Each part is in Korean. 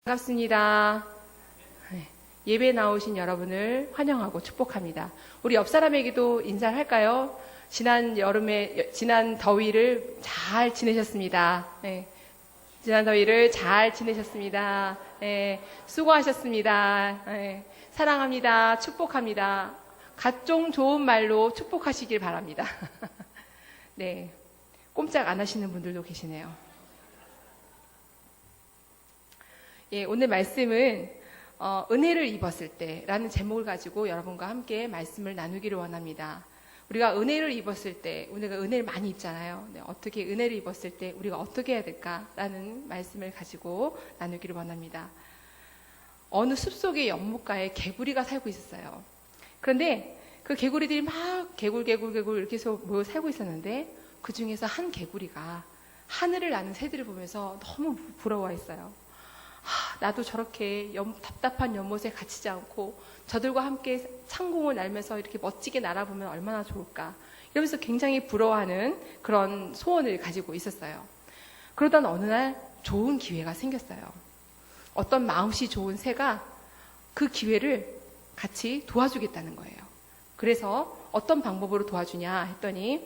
반갑습니다. 예배 나오신 여러분을 환영하고 축복합니다. 우리 옆 사람에게도 인사를 할까요? 지난 더위를 잘 지내셨습니다. 네. 지난 더위를 잘 지내셨습니다. 네. 수고하셨습니다. 네. 사랑합니다. 축복합니다. 각종 좋은 말로 축복하시길 바랍니다. 네. 꼼짝 안 하시는 분들도 계시네요. 예, 오늘 말씀은 은혜를 입었을 때라는 제목을 가지고 여러분과 함께 말씀을 나누기를 원합니다. 우리가 은혜를 입었을 때, 우리가 은혜를 많이 입잖아요. 네, 어떻게 은혜를 입었을 때 우리가 어떻게 해야 될까라는 말씀을 가지고 나누기를 원합니다. 어느 숲속의 연못가에 개구리가 살고 있었어요. 그런데 그 개구리들이 막 개굴 이렇게 해서 모여 살고 있었는데 그 중에서 한 개구리가 하늘을 나는 새들을 보면서 너무 부러워했어요. 나도 저렇게 답답한 연못에 갇히지 않고 저들과 함께 창공을 날면서 이렇게 멋지게 날아보면 얼마나 좋을까, 이러면서 굉장히 부러워하는 그런 소원을 가지고 있었어요. 그러던 어느 날 좋은 기회가 생겼어요. 어떤 마음씨 좋은 새가 그 기회를 같이 도와주겠다는 거예요. 그래서 어떤 방법으로 도와주냐 했더니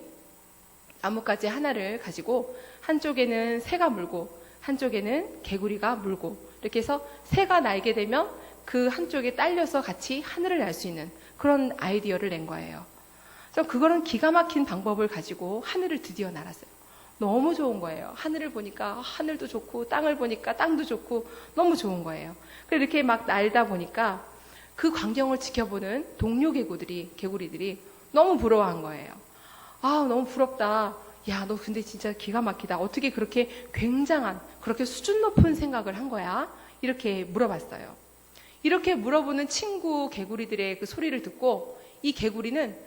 나뭇가지 하나를 가지고 한쪽에는 새가 물고 한쪽에는 개구리가 물고, 이렇게 해서 새가 날게 되면 그 한쪽에 딸려서 같이 하늘을 날 수 있는 그런 아이디어를 낸 거예요. 그래서 그거는 기가 막힌 방법을 가지고 하늘을 드디어 날았어요. 너무 좋은 거예요. 하늘을 보니까 하늘도 좋고 땅을 보니까 땅도 좋고 너무 좋은 거예요. 그래서 이렇게 막 날다 보니까 그 광경을 지켜보는 동료 개구리들이 너무 부러워한 거예요. 너무 부럽다. 야, 너 근데 진짜 기가 막히다. 어떻게 그렇게 굉장한, 그렇게 수준 높은 생각을 한 거야? 이렇게 물어봤어요. 이렇게 물어보는 친구 개구리들의 그 소리를 듣고 이 개구리는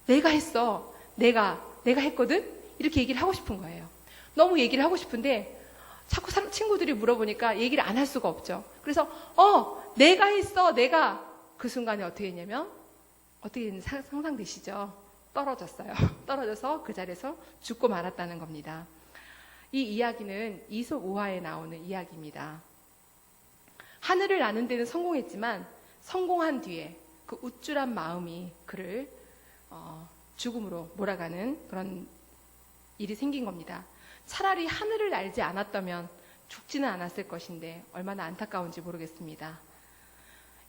내가 했어. 내가 했거든? 이렇게 얘기를 하고 싶은 거예요. 너무 얘기를 하고 싶은데 자꾸 친구들이 물어보니까 얘기를 안 할 수가 없죠. 그래서 내가 했어. 내가. 그 순간에 어떻게 했냐면, 어떻게 했는지 상상되시죠? 떨어졌어요. 떨어져서 그 자리에서 죽고 말았다는 겁니다. 이 이야기는 이솝 우화에 나오는 이야기입니다. 하늘을 나는 데는 성공했지만 성공한 뒤에 그 우쭐한 마음이 그를 죽음으로 몰아가는 그런 일이 생긴 겁니다. 차라리 하늘을 날지 않았다면 죽지는 않았을 것인데 얼마나 안타까운지 모르겠습니다.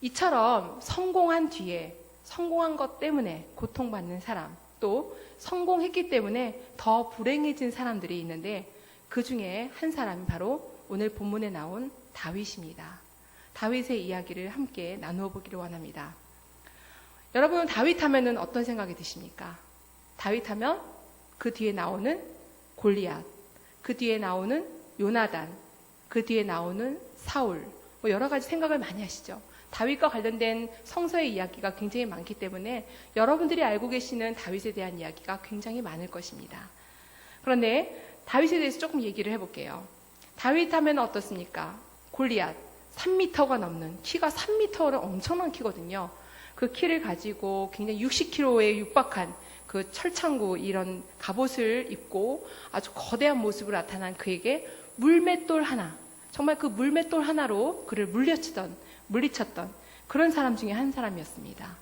이처럼 성공한 뒤에, 성공한 것 때문에 고통받는 사람, 또 성공했기 때문에 더 불행해진 사람들이 있는데 그 중에 한 사람이 바로 오늘 본문에 나온 다윗입니다. 다윗의 이야기를 함께 나누어 보기를 원합니다. 여러분, 다윗 하면은 어떤 생각이 드십니까? 다윗 하면 그 뒤에 나오는 골리앗, 그 뒤에 나오는 요나단, 그 뒤에 나오는 사울, 여러 가지 생각을 많이 하시죠. 다윗과 관련된 성서의 이야기가 굉장히 많기 때문에 여러분들이 알고 계시는 다윗에 대한 이야기가 굉장히 많을 것입니다. 그런데 다윗에 대해서 조금 얘기를 해볼게요. 다윗 하면 어떻습니까? 골리앗, 3m가 넘는, 키가 3m는 엄청난 키거든요. 그 키를 가지고 굉장히 60kg에 육박한 그 철창구, 이런 갑옷을 입고 아주 거대한 모습으로 나타난 그에게 물맷돌 하나, 정말 그 물맷돌 하나로 그를 물리쳤던 그런 사람 중에 한 사람이었습니다.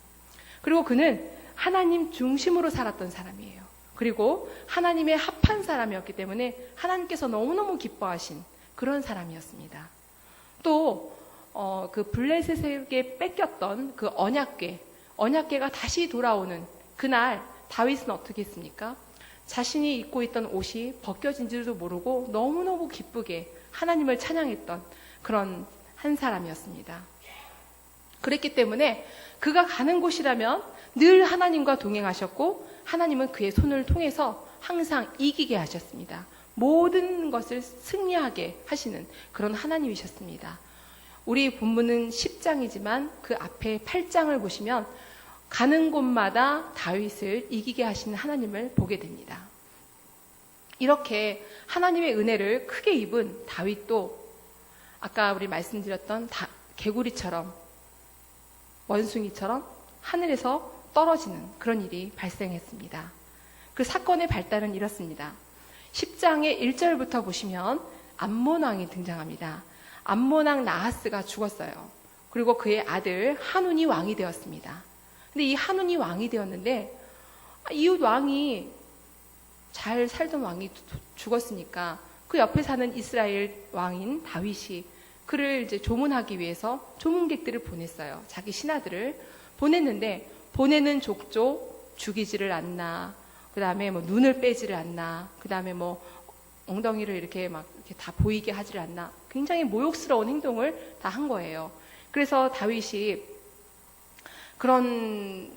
그리고 그는 하나님 중심으로 살았던 사람이에요. 그리고 하나님의 합한 사람이었기 때문에 하나님께서 너무너무 기뻐하신 그런 사람이었습니다. 또 그 블레셋에게 뺏겼던 그 언약궤가 다시 돌아오는 그날 다윗은 어떻게 했습니까? 자신이 입고 있던 옷이 벗겨진지도 모르고 너무너무 기쁘게 하나님을 찬양했던 그런 한 사람이었습니다. 그랬기 때문에 그가 가는 곳이라면 늘 하나님과 동행하셨고 하나님은 그의 손을 통해서 항상 이기게 하셨습니다. 모든 것을 승리하게 하시는 그런 하나님이셨습니다. 우리 본문은 10장이지만 그 앞에 8장을 보시면 가는 곳마다 다윗을 이기게 하시는 하나님을 보게 됩니다. 이렇게 하나님의 은혜를 크게 입은 다윗도 아까 우리 말씀드렸던 개구리처럼, 원숭이처럼 하늘에서 떨어지는 그런 일이 발생했습니다. 그 사건의 발단은 이렇습니다. 10장의 1절부터 보시면 암몬 왕이 등장합니다. 암몬 왕 나하스가 죽었어요. 그리고 그의 아들 한운이 왕이 되었습니다. 근데 이 한운이 왕이 되었는데 이웃 왕이 잘 살던 왕이 죽었으니까 그 옆에 사는 이스라엘 왕인 다윗이 그를 이제 조문하기 위해서 조문객들을 보냈어요. 자기 신하들을 보냈는데 보내는 족족 죽이지를 않나, 그 다음에 뭐 눈을 빼지를 않나, 그 다음에 뭐 엉덩이를 이렇게 막 이렇게 다 보이게 하지를 않나, 굉장히 모욕스러운 행동을 다 한 거예요. 그래서 그런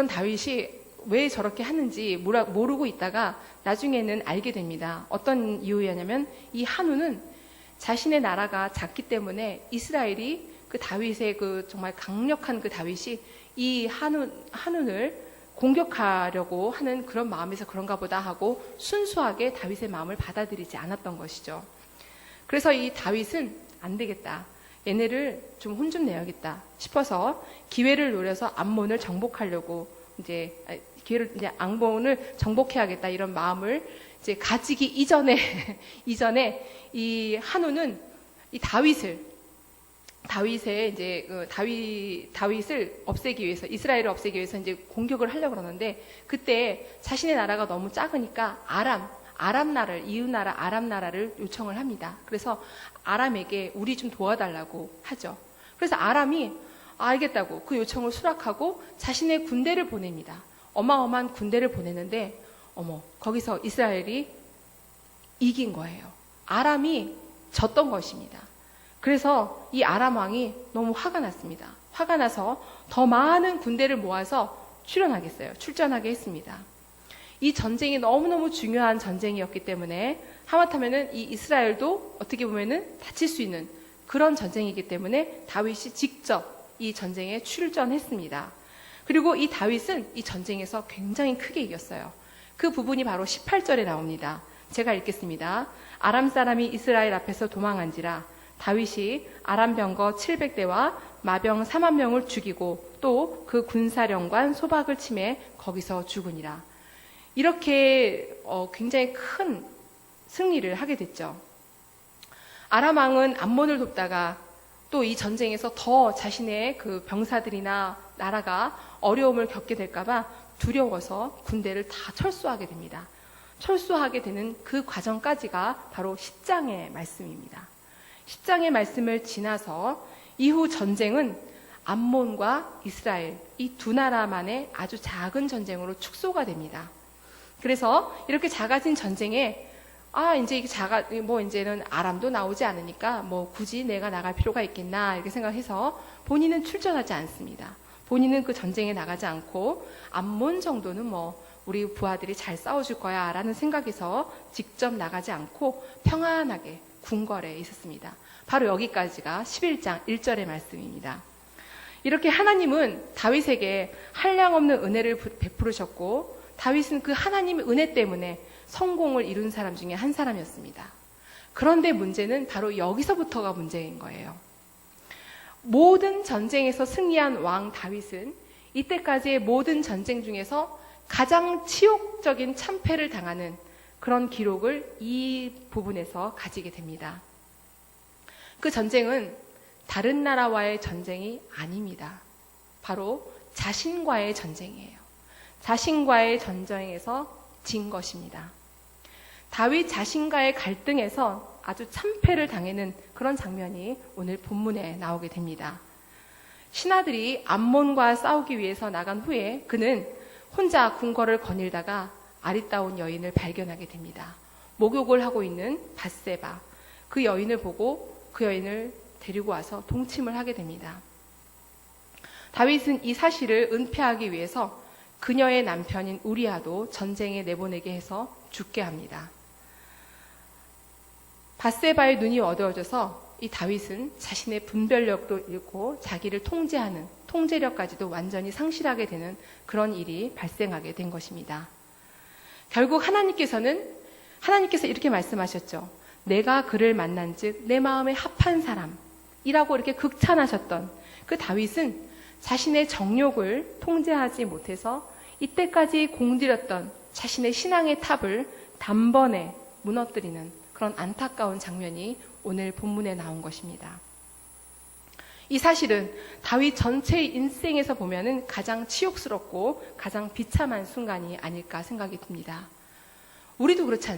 다윗이 왜 저렇게 하는지 모르고 있다가 나중에는 알게 됩니다. 어떤 이유였냐면 이 한우는 자신의 나라가 작기 때문에 이스라엘이 그 다윗의 그 정말 강력한 그 다윗이 이 한운을 공격하려고 하는 그런 마음에서 그런가 보다 하고 순수하게 다윗의 마음을 받아들이지 않았던 것이죠. 그래서 이 다윗은 안 되겠다, 얘네를 좀 혼 좀 내야겠다 싶어서 기회를 노려서 암몬을 정복하려고 이제 암몬을 정복해야겠다 이런 마음을 이제 가지기 이전에 이 한우는 이 다윗을 없애기 위해서, 이스라엘을 없애기 위해서 이제 공격을 하려고 그러는데, 그때 자신의 나라가 너무 작으니까 아람 나라를, 이웃 나라 아람 나라를 요청을 합니다. 그래서 아람에게 우리 좀 도와달라고 하죠. 그래서 아람이 알겠다고 그 요청을 수락하고 자신의 군대를 보냅니다. 어마어마한 군대를 보내는데, 거기서 이스라엘이 이긴 거예요. 아람이 졌던 것입니다. 그래서 이 아람 왕이 너무 화가 났습니다. 화가 나서 더 많은 군대를 모아서 출전하게 했습니다. 이 전쟁이 너무너무 중요한 전쟁이었기 때문에, 하마터면은 이 이스라엘도 어떻게 보면은 다칠 수 있는 그런 전쟁이기 때문에 다윗이 직접 이 전쟁에 출전했습니다. 그리고 이 다윗은 이 전쟁에서 굉장히 크게 이겼어요. 그 부분이 바로 18절에 나옵니다. 제가 읽겠습니다. 아람 사람이 이스라엘 앞에서 도망한지라 다윗이 아람 병거 700대와 마병 4만 명을 죽이고 또 그 군사령관 소박을 치매 거기서 죽으니라. 이렇게 굉장히 큰 승리를 하게 됐죠. 아람 왕은 암몬을 돕다가 또 이 전쟁에서 더 자신의 그 병사들이나 나라가 어려움을 겪게 될까봐 두려워서 군대를 다 철수하게 됩니다. 철수하게 되는 그 과정까지가 바로 10장의 말씀입니다. 10장의 말씀을 지나서 이후 전쟁은 암몬과 이스라엘 이 두 나라만의 아주 작은 전쟁으로 축소가 됩니다. 그래서 이렇게 작아진 전쟁에 이제는 아람도 나오지 않으니까 굳이 내가 나갈 필요가 있겠나 이렇게 생각해서 본인은 출전하지 않습니다. 본인은 그 전쟁에 나가지 않고 암몬 정도는 우리 부하들이 잘 싸워줄 거야 라는 생각에서 직접 나가지 않고 평안하게 궁궐에 있었습니다. 바로 여기까지가 11장 1절의 말씀입니다. 이렇게 하나님은 다윗에게 한량없는 은혜를 베푸르셨고 다윗은 그 하나님의 은혜 때문에 성공을 이룬 사람 중에 한 사람이었습니다. 그런데 문제는 바로 여기서부터가 문제인 거예요. 모든 전쟁에서 승리한 왕 다윗은 이때까지의 모든 전쟁 중에서 가장 치욕적인 참패를 당하는 그런 기록을 이 부분에서 가지게 됩니다. 그 전쟁은 다른 나라와의 전쟁이 아닙니다. 바로 자신과의 전쟁이에요. 자신과의 전쟁에서 진 것입니다. 다윗 자신과의 갈등에서 아주 참패를 당하는 그런 장면이 오늘 본문에 나오게 됩니다. 신하들이 암몬과 싸우기 위해서 나간 후에 그는 혼자 궁궐을 거닐다가 아리따운 여인을 발견하게 됩니다. 목욕을 하고 있는 밧세바, 그 여인을 보고 그 여인을 데리고 와서 동침을 하게 됩니다. 다윗은 이 사실을 은폐하기 위해서 그녀의 남편인 우리아도 전쟁에 내보내게 해서 죽게 합니다. 밧세바의 눈이 어두워져서 이 다윗은 자신의 분별력도 잃고 자기를 통제하는 통제력까지도 완전히 상실하게 되는 그런 일이 발생하게 된 것입니다. 결국 하나님께서 이렇게 말씀하셨죠. 내가 그를 만난즉 내 마음에 합한 사람이라고 이렇게 극찬하셨던 그 다윗은 자신의 정욕을 통제하지 못해서 이때까지 공들였던 자신의 신앙의 탑을 단번에 무너뜨리는 그런 안타까운 장면이 오늘 본문에 나온 것입니다. 이 사실은 다윗 전체의 인생에서 보면은 가장 치욕스럽고 가장 비참한 순간이 아닐까 생각이 듭니다. 우리도 그렇지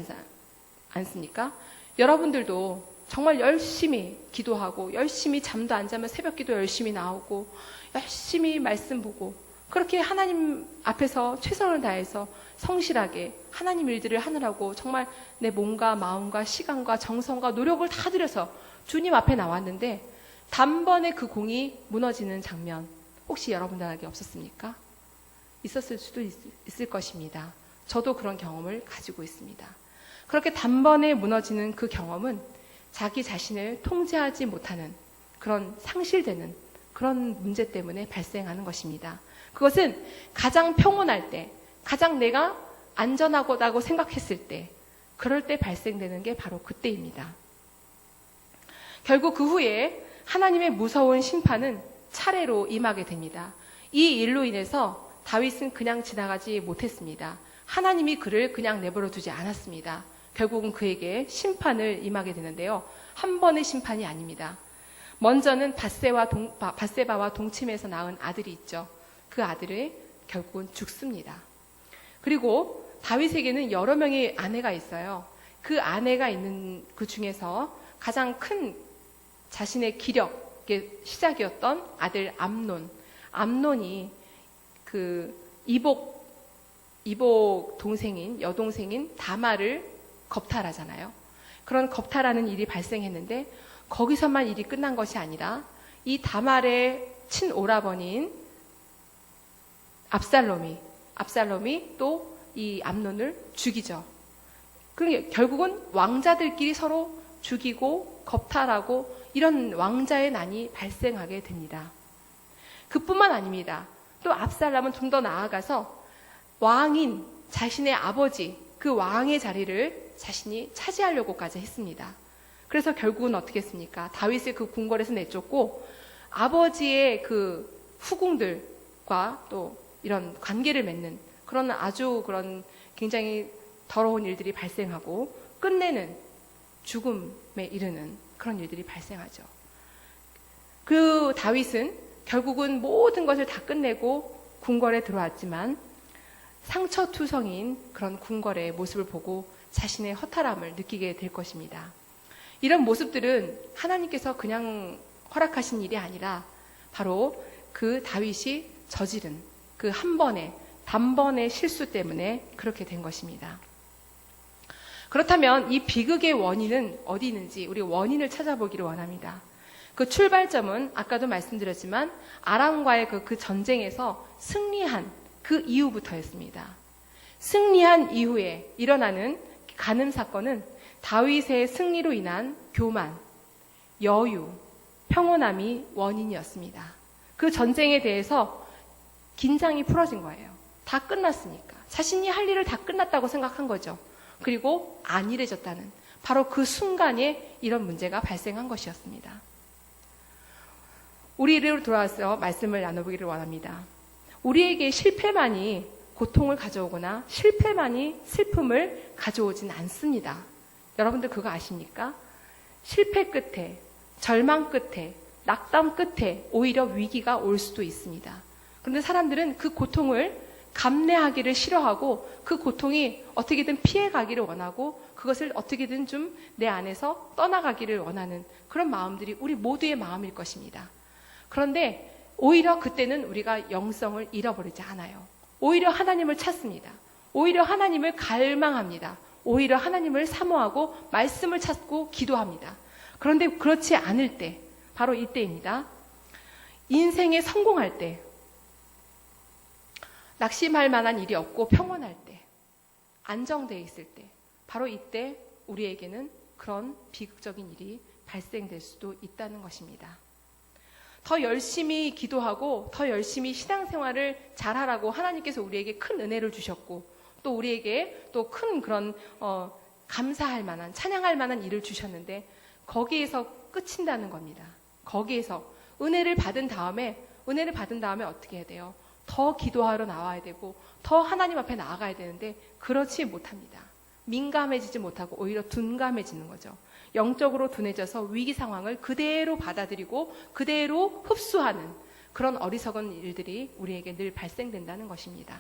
않습니까? 여러분들도 정말 열심히 기도하고 열심히 잠도 안 자면 새벽 기도 열심히 나오고 열심히 말씀 보고 그렇게 하나님 앞에서 최선을 다해서 성실하게 하나님 일들을 하느라고 정말 내 몸과 마음과 시간과 정성과 노력을 다 들여서 주님 앞에 나왔는데 단번에 그 공이 무너지는 장면 혹시 여러분들에게 없었습니까? 있었을 수도 있을 것입니다. 저도 그런 경험을 가지고 있습니다. 그렇게 단번에 무너지는 그 경험은 자기 자신을 통제하지 못하는 그런 상실되는 그런 문제 때문에 발생하는 것입니다. 그것은 가장 평온할 때, 가장 내가 안전하다고 생각했을 때, 그럴 때 발생되는 게 바로 그때입니다. 결국 그 후에 하나님의 무서운 심판은 차례로 임하게 됩니다. 이 일로 인해서 다윗은 그냥 지나가지 못했습니다. 하나님이 그를 그냥 내버려 두지 않았습니다. 결국은 그에게 심판을 임하게 되는데요. 한 번의 심판이 아닙니다. 먼저는 밧세바와 동침해서 낳은 아들이 있죠. 그 아들이 결국은 죽습니다. 그리고 다윗에게는 여러 명의 아내가 있어요. 그 아내가 있는 그 중에서 가장 큰 자신의 기력의 시작이었던 아들 암논. 암논이 그 이복 동생인 여동생인 다말을 겁탈하잖아요. 그런 겁탈하는 일이 발생했는데 거기서만 일이 끝난 것이 아니라 이 다말의 친오라버니인 압살롬이 또 이 암논을 죽이죠. 그러니까 결국은 왕자들끼리 서로 죽이고 겁탈하고 이런 왕자의 난이 발생하게 됩니다. 그뿐만 아닙니다. 또 압살롬은 좀 더 나아가서 왕인 자신의 아버지 그 왕의 자리를 자신이 차지하려고까지 했습니다. 그래서 결국은 어떻게 했습니까? 다윗을 그 궁궐에서 내쫓고 아버지의 그 후궁들과 또 이런 관계를 맺는 그런 아주 그런 굉장히 더러운 일들이 발생하고 끝내는 죽음에 이르는 그런 일들이 발생하죠. 그 다윗은 결국은 모든 것을 다 끝내고 궁궐에 들어왔지만 상처투성인 그런 궁궐의 모습을 보고 자신의 허탈함을 느끼게 될 것입니다. 이런 모습들은 하나님께서 그냥 허락하신 일이 아니라 바로 그 다윗이 저지른 그 단번의 실수 때문에 그렇게 된 것입니다. 그렇다면 이 비극의 원인은 어디 있는지 우리 원인을 찾아보기를 원합니다. 그 출발점은 아까도 말씀드렸지만 아람과의 그 전쟁에서 승리한 그 이후부터였습니다. 승리한 이후에 일어나는 간음 사건은 다윗의 승리로 인한 교만, 여유, 평온함이 원인이었습니다. 그 전쟁에 대해서 긴장이 풀어진 거예요. 다 끝났으니까. 자신이 할 일을 다 끝났다고 생각한 거죠. 그리고 안일해졌다는 바로 그 순간에 이런 문제가 발생한 것이었습니다. 우리로 돌아와서 말씀을 나눠보기를 원합니다. 우리에게 실패만이 고통을 가져오거나 실패만이 슬픔을 가져오진 않습니다. 여러분들 그거 아십니까? 실패 끝에, 절망 끝에, 낙담 끝에 오히려 위기가 올 수도 있습니다. 그런데 사람들은 그 고통을 감내하기를 싫어하고 그 고통이 어떻게든 피해가기를 원하고 그것을 어떻게든 좀 내 안에서 떠나가기를 원하는 그런 마음들이 우리 모두의 마음일 것입니다. 그런데 오히려 그때는 우리가 영성을 잃어버리지 않아요. 오히려 하나님을 찾습니다. 오히려 하나님을 갈망합니다. 오히려 하나님을 사모하고 말씀을 찾고 기도합니다. 그런데 그렇지 않을 때, 바로 이때입니다. 인생에 성공할 때, 낙심할 만한 일이 없고 평온할 때, 안정되어 있을 때, 바로 이때 우리에게는 그런 비극적인 일이 발생될 수도 있다는 것입니다. 더 열심히 기도하고 더 열심히 신앙생활을 잘하라고 하나님께서 우리에게 큰 은혜를 주셨고 또 우리에게 또 큰 그런 감사할 만한 찬양할 만한 일을 주셨는데 거기에서 끝인다는 겁니다. 거기에서 은혜를 받은 다음에 어떻게 해야 돼요? 더 기도하러 나와야 되고 더 하나님 앞에 나아가야 되는데 그렇지 못합니다. 민감해지지 못하고 오히려 둔감해지는 거죠. 영적으로 둔해져서 위기 상황을 그대로 받아들이고 그대로 흡수하는 그런 어리석은 일들이 우리에게 늘 발생된다는 것입니다.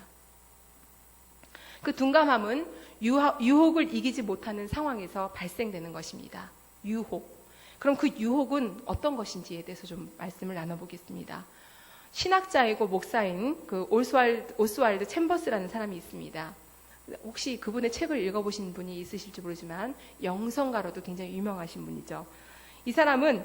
그 둔감함은 유혹을 이기지 못하는 상황에서 발생되는 것입니다. 유혹. 그럼 그 유혹은 어떤 것인지에 대해서 좀 말씀을 나눠보겠습니다. 신학자이고 목사인 그 오스왈드 챔버스라는 사람이 있습니다. 혹시 그분의 책을 읽어보신 분이 있으실지 모르지만 영성가로도 굉장히 유명하신 분이죠. 이 사람은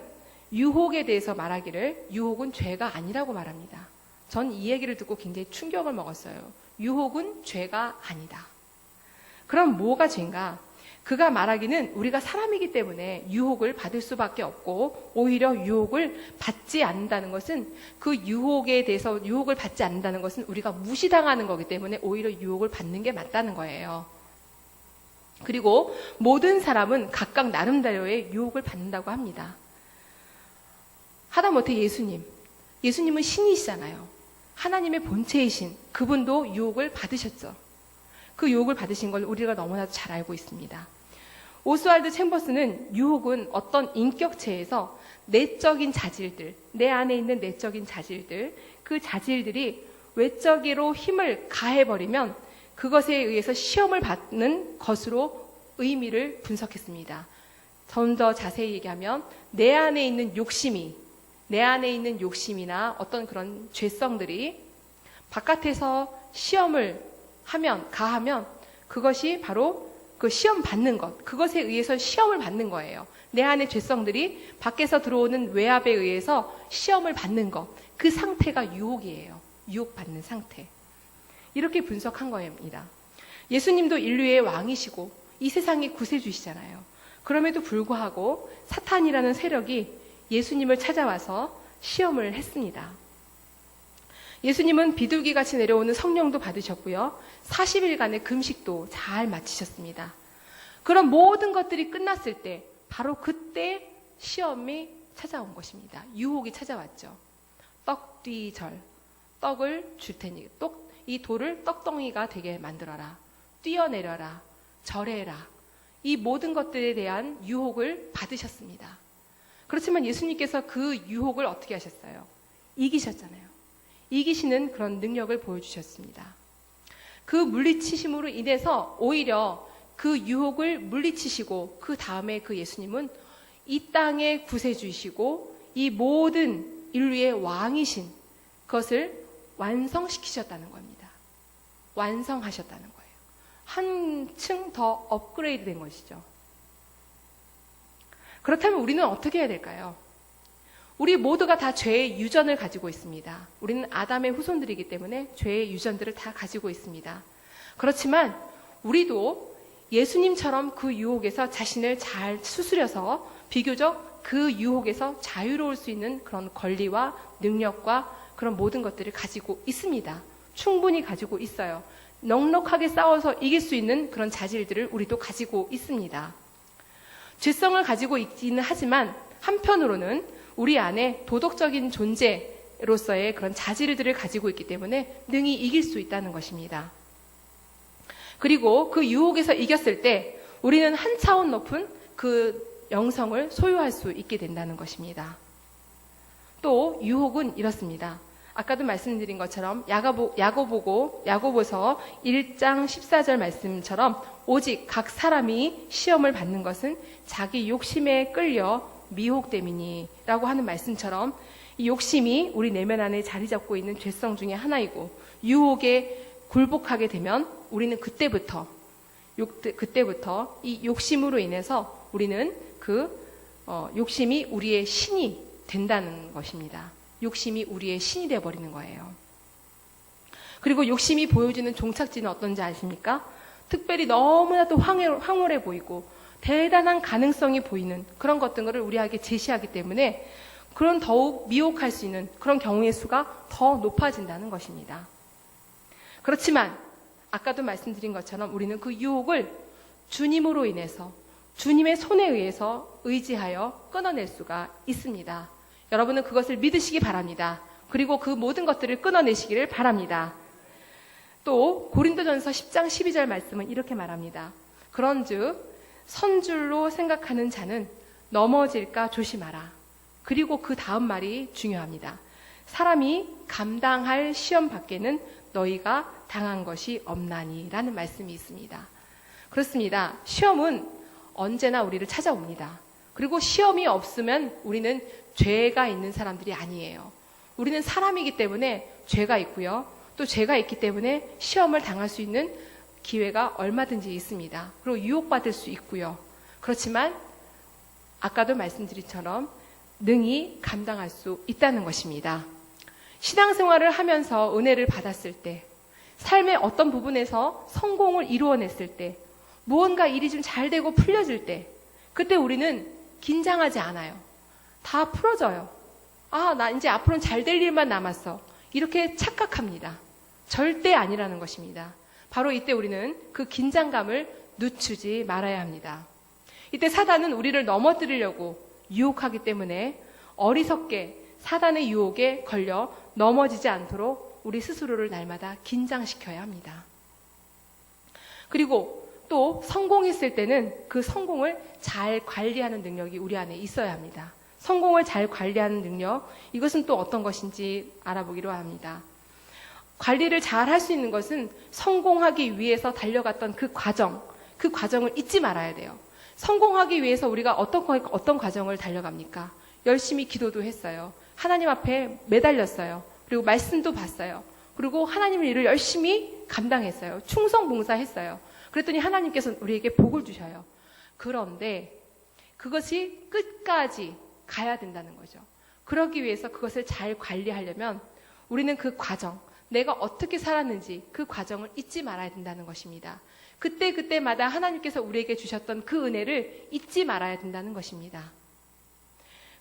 유혹에 대해서 말하기를 유혹은 죄가 아니라고 말합니다. 전 이 얘기를 듣고 굉장히 충격을 먹었어요. 유혹은 죄가 아니다. 그럼 뭐가 죄인가? 그가 말하기는 우리가 사람이기 때문에 유혹을 받을 수밖에 없고 오히려 유혹을 받지 않는다는 것은 그 유혹에 대해서 유혹을 받지 않는다는 것은 우리가 무시당하는 거기 때문에 오히려 유혹을 받는 게 맞다는 거예요. 그리고 모든 사람은 각각 나름대로의 유혹을 받는다고 합니다. 하다못해 예수님은 신이시잖아요. 하나님의 본체이신 그분도 유혹을 받으셨죠. 그 유혹을 받으신 걸 우리가 너무나도 잘 알고 있습니다. 오스왈드 챔버스는 유혹은 어떤 인격체에서 내적인 자질들, 내 안에 있는 내적인 자질들, 그 자질들이 외적으로 힘을 가해버리면 그것에 의해서 시험을 받는 것으로 의미를 분석했습니다. 좀 더 자세히 얘기하면 내 안에 있는 욕심이나 어떤 그런 죄성들이 바깥에서 시험을 가하면 그것이 바로 그 시험 받는 것, 그것에 의해서 시험을 받는 거예요. 내 안의 죄성들이 밖에서 들어오는 외압에 의해서 시험을 받는 것, 그 상태가 유혹이에요. 유혹받는 상태. 이렇게 분석한 겁니다. 예수님도 인류의 왕이시고 이 세상의 구세주시잖아요. 그럼에도 불구하고 사탄이라는 세력이 예수님을 찾아와서 시험을 했습니다. 예수님은 비둘기같이 내려오는 성령도 받으셨고요. 40일간의 금식도 잘 마치셨습니다. 그런 모든 것들이 끝났을 때 바로 그때 시험이 찾아온 것입니다. 유혹이 찾아왔죠. 떡뒤절, 떡을 줄 테니 이 돌을 떡덩이가 되게 만들어라. 뛰어내려라. 절해라. 이 모든 것들에 대한 유혹을 받으셨습니다. 그렇지만 예수님께서 그 유혹을 어떻게 하셨어요? 이기셨잖아요. 이기시는 그런 능력을 보여주셨습니다. 그 물리치심으로 인해서 오히려 그 유혹을 물리치시고 그 다음에 그 예수님은 이 땅의 구세주이시고 이 모든 인류의 왕이신 것을 완성시키셨다는 겁니다. 완성하셨다는 거예요. 한층 더 업그레이드 된 것이죠. 그렇다면 우리는 어떻게 해야 될까요? 우리 모두가 다 죄의 유전을 가지고 있습니다. 우리는 아담의 후손들이기 때문에 죄의 유전들을 다 가지고 있습니다. 그렇지만 우리도 예수님처럼 그 유혹에서 자신을 잘 추스려서 비교적 그 유혹에서 자유로울 수 있는 그런 권리와 능력과 그런 모든 것들을 가지고 있습니다. 충분히 가지고 있어요. 넉넉하게 싸워서 이길 수 있는 그런 자질들을 우리도 가지고 있습니다. 죄성을 가지고 있기는 하지만 한편으로는 우리 안에 도덕적인 존재로서의 그런 자질들을 가지고 있기 때문에 능히 이길 수 있다는 것입니다. 그리고 그 유혹에서 이겼을 때 우리는 한 차원 높은 그 영성을 소유할 수 있게 된다는 것입니다. 또 유혹은 이렇습니다. 아까도 말씀드린 것처럼 야고보서 1장 14절 말씀처럼 오직 각 사람이 시험을 받는 것은 자기 욕심에 끌려 미혹됨이니 라고 하는 말씀처럼 이 욕심이 우리 내면 안에 자리 잡고 있는 죄성 중에 하나이고 유혹에 굴복하게 되면 우리는 그때부터 이 욕심으로 인해서 우리는 욕심이 우리의 신이 된다는 것입니다. 욕심이 우리의 신이 되어버리는 거예요. 그리고 욕심이 보여주는 종착지는 어떤지 아십니까? 특별히 너무나도 황홀해 보이고 대단한 가능성이 보이는 그런 것들을 우리에게 제시하기 때문에 그런 더욱 미혹할 수 있는 그런 경우의 수가 더 높아진다는 것입니다. 그렇지만 아까도 말씀드린 것처럼 우리는 그 유혹을 주님으로 인해서 주님의 손에 의해서 의지하여 끊어낼 수가 있습니다. 여러분은 그것을 믿으시기 바랍니다. 그리고 그 모든 것들을 끊어내시기를 바랍니다. 또 고린도전서 10장 12절 말씀은 이렇게 말합니다. 그런즉 선줄로 생각하는 자는 넘어질까 조심하라. 그리고 그 다음 말이 중요합니다. 사람이 감당할 시험 밖에는 너희가 당한 것이 없나니 라는 말씀이 있습니다. 그렇습니다. 시험은 언제나 우리를 찾아옵니다. 그리고 시험이 없으면 우리는 죄가 있는 사람들이 아니에요. 우리는 사람이기 때문에 죄가 있고요. 또 죄가 있기 때문에 시험을 당할 수 있는 기회가 얼마든지 있습니다. 그리고 유혹받을 수 있고요. 그렇지만 아까도 말씀드린처럼 능히 감당할 수 있다는 것입니다. 신앙생활을 하면서 은혜를 받았을 때, 삶의 어떤 부분에서 성공을 이루어냈을 때, 무언가 일이 좀 잘 되고 풀려질 때, 그때 우리는 긴장하지 않아요. 다 풀어져요. 아, 나 이제 앞으로는 잘 될 일만 남았어. 이렇게 착각합니다. 절대 아니라는 것입니다. 바로 이때 우리는 그 긴장감을 늦추지 말아야 합니다. 이때 사단은 우리를 넘어뜨리려고 유혹하기 때문에 어리석게 사단의 유혹에 걸려 넘어지지 않도록 우리 스스로를 날마다 긴장시켜야 합니다. 그리고 또 성공했을 때는 그 성공을 잘 관리하는 능력이 우리 안에 있어야 합니다. 성공을 잘 관리하는 능력, 이것은 또 어떤 것인지 알아보기로 합니다. 관리를 잘 할 수 있는 것은 성공하기 위해서 달려갔던 그 과정을 잊지 말아야 돼요. 성공하기 위해서 우리가 어떤 과정을 달려갑니까? 열심히 기도도 했어요. 하나님 앞에 매달렸어요. 그리고 말씀도 봤어요. 그리고 하나님의 일을 열심히 감당했어요. 충성봉사했어요. 그랬더니 하나님께서 우리에게 복을 주셔요. 그런데 그것이 끝까지 가야 된다는 거죠. 그러기 위해서 그것을 잘 관리하려면 우리는 그 과정, 내가 어떻게 살았는지 그 과정을 잊지 말아야 된다는 것입니다. 그때마다 하나님께서 우리에게 주셨던 그 은혜를 잊지 말아야 된다는 것입니다.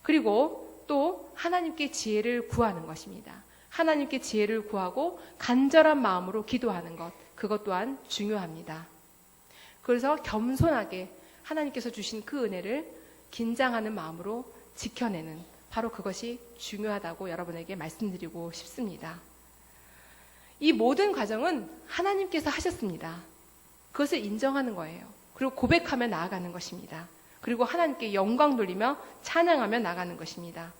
그리고 또 하나님께 지혜를 구하는 것입니다. 하나님께 지혜를 구하고 간절한 마음으로 기도하는 것, 그것 또한 중요합니다. 그래서 겸손하게 하나님께서 주신 그 은혜를 긴장하는 마음으로 지켜내는, 바로 그것이 중요하다고 여러분에게 말씀드리고 싶습니다. 이 모든 과정은 하나님께서 하셨습니다. 그것을 인정하는 거예요. 그리고 고백하며 나아가는 것입니다. 그리고 하나님께 영광 돌리며 찬양하며 나가는 것입니다.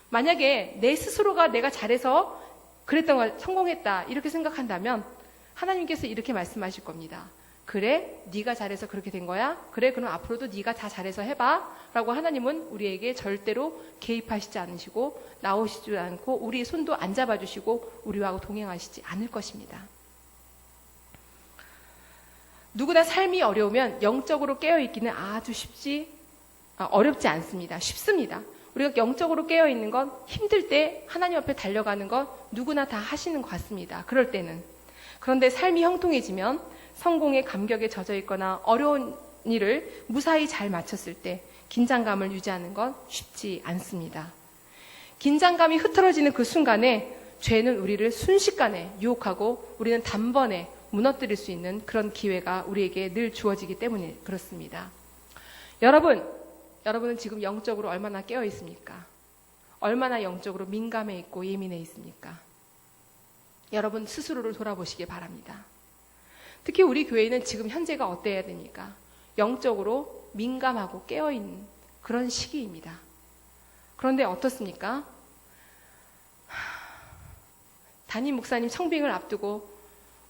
만약에 내 스스로가 내가 잘해서 그랬던 걸 성공했다 이렇게 생각한다면 하나님께서 이렇게 말씀하실 겁니다. 그래, 네가 잘해서 그렇게 된 거야? 그래, 그럼 앞으로도 네가 다 잘해서 해봐 라고 하나님은 우리에게 절대로 개입하시지 않으시고 나오시지 않고 우리의 손도 안 잡아주시고 우리와 동행하시지 않을 것입니다. 누구나 삶이 어려우면 영적으로 깨어있기는 아주 어렵지 않습니다. 쉽습니다. 우리가 영적으로 깨어있는 건 힘들 때 하나님 앞에 달려가는 건 누구나 다 하시는 것 같습니다. 그럴 때는. 그런데 삶이 형통해지면 성공의 감격에 젖어 있거나 어려운 일을 무사히 잘 마쳤을 때 긴장감을 유지하는 건 쉽지 않습니다. 긴장감이 흐트러지는 그 순간에 죄는 우리를 순식간에 유혹하고 우리는 단번에 무너뜨릴 수 있는 그런 기회가 우리에게 늘 주어지기 때문에 그렇습니다. 여러분은 지금 영적으로 얼마나 깨어 있습니까? 얼마나 영적으로 민감해 있고 예민해 있습니까? 여러분 스스로를 돌아보시기 바랍니다. 특히 우리 교회는 지금 현재가 어때야 됩니까? 영적으로 민감하고 깨어있는 그런 시기입니다. 그런데 어떻습니까? 담임 목사님 청빙을 앞두고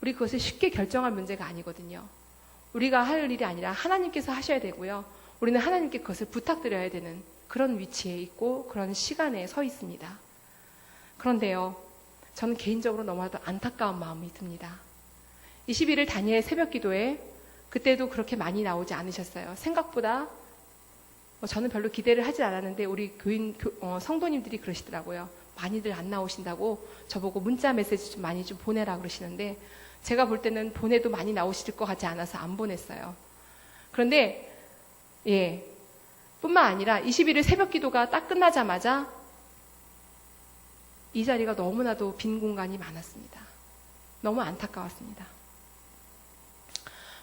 우리 그것을 쉽게 결정할 문제가 아니거든요. 우리가 할 일이 아니라 하나님께서 하셔야 되고요. 우리는 하나님께 그것을 부탁드려야 되는 그런 위치에 있고 그런 시간에 서 있습니다. 그런데요, 저는 개인적으로 너무나도 안타까운 마음이 듭니다. 21일 다니엘 새벽 기도에 그때도 그렇게 많이 나오지 않으셨어요. 생각보다 저는 별로 기대를 하지 않았는데 우리 성도님들이 그러시더라고요. 많이들 안 나오신다고 저보고 문자 메시지 좀 많이 좀 보내라 그러시는데 제가 볼 때는 보내도 많이 나오실 것 같지 않아서 안 보냈어요. 그런데 뿐만 아니라 21일 새벽 기도가 딱 끝나자마자 이 자리가 너무나도 빈 공간이 많았습니다. 너무 안타까웠습니다.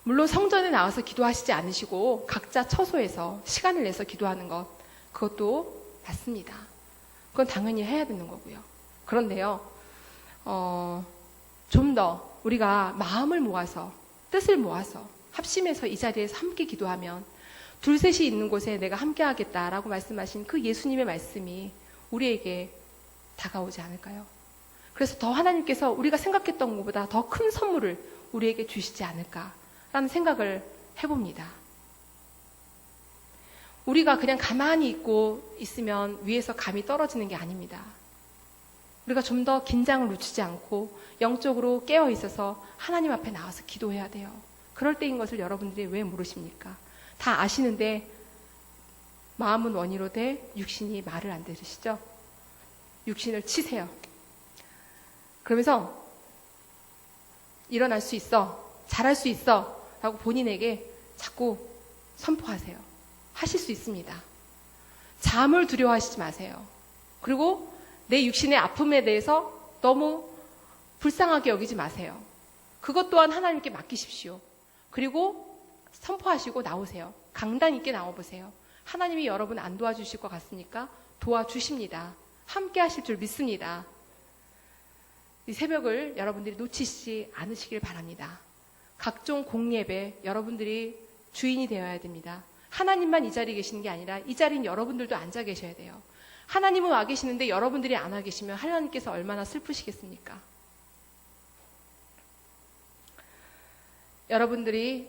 물론 성전에 나와서 기도하시지 않으시고 각자 처소에서 시간을 내서 기도하는 것, 그것도 맞습니다. 그건 당연히 해야 되는 거고요. 그런데요, 좀 더 우리가 마음을 모아서 뜻을 모아서 합심해서 이 자리에서 함께 기도하면 둘셋이 있는 곳에 내가 함께 하겠다라고 말씀하신 그 예수님의 말씀이 우리에게 다가오지 않을까요? 그래서 더 하나님께서 우리가 생각했던 것보다 더 큰 선물을 우리에게 주시지 않을까라는 생각을 해봅니다. 우리가 그냥 가만히 있고 있으면 위에서 감이 떨어지는 게 아닙니다. 우리가 좀 더 긴장을 늦추지 않고 영적으로 깨어 있어서 하나님 앞에 나와서 기도해야 돼요. 그럴 때인 것을 여러분들이 왜 모르십니까? 다 아시는데 마음은 원이로되 육신이 말을 안 들으시죠? 육신을 치세요. 그러면서 일어날 수 있어, 잘할 수 있어 라고 본인에게 자꾸 선포하세요. 하실 수 있습니다. 잠을 두려워하시지 마세요. 그리고 내 육신의 아픔에 대해서 너무 불쌍하게 여기지 마세요. 그것 또한 하나님께 맡기십시오. 그리고 선포하시고 나오세요. 강단 있게 나와보세요. 하나님이 여러분 안 도와주실 것 같으니까 도와주십니다. 함께 하실 줄 믿습니다. 이 새벽을 여러분들이 놓치지 않으시길 바랍니다. 각종 공예배 여러분들이 주인이 되어야 됩니다. 하나님만 이 자리에 계시는 게 아니라 이 자리인 여러분들도 앉아 계셔야 돼요. 하나님은 와 계시는데 여러분들이 안 와 계시면 하나님께서 얼마나 슬프시겠습니까? 여러분들이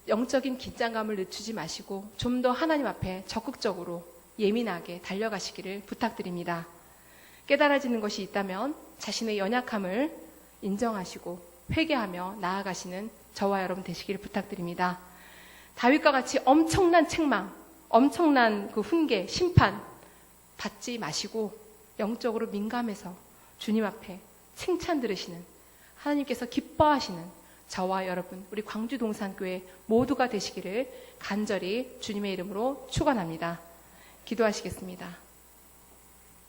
영적인 긴장감을 늦추지 마시고 좀 더 하나님 앞에 적극적으로 예민하게 달려가시기를 부탁드립니다. 깨달아지는 것이 있다면 자신의 연약함을 인정하시고 회개하며 나아가시는 저와 여러분 되시기를 부탁드립니다. 다윗과 같이 엄청난 책망, 엄청난 그 훈계, 심판 받지 마시고 영적으로 민감해서 주님 앞에 칭찬 들으시는 하나님께서 기뻐하시는 저와 여러분, 우리 광주 동산교회 모두가 되시기를 간절히 주님의 이름으로 축원합니다. 기도하시겠습니다.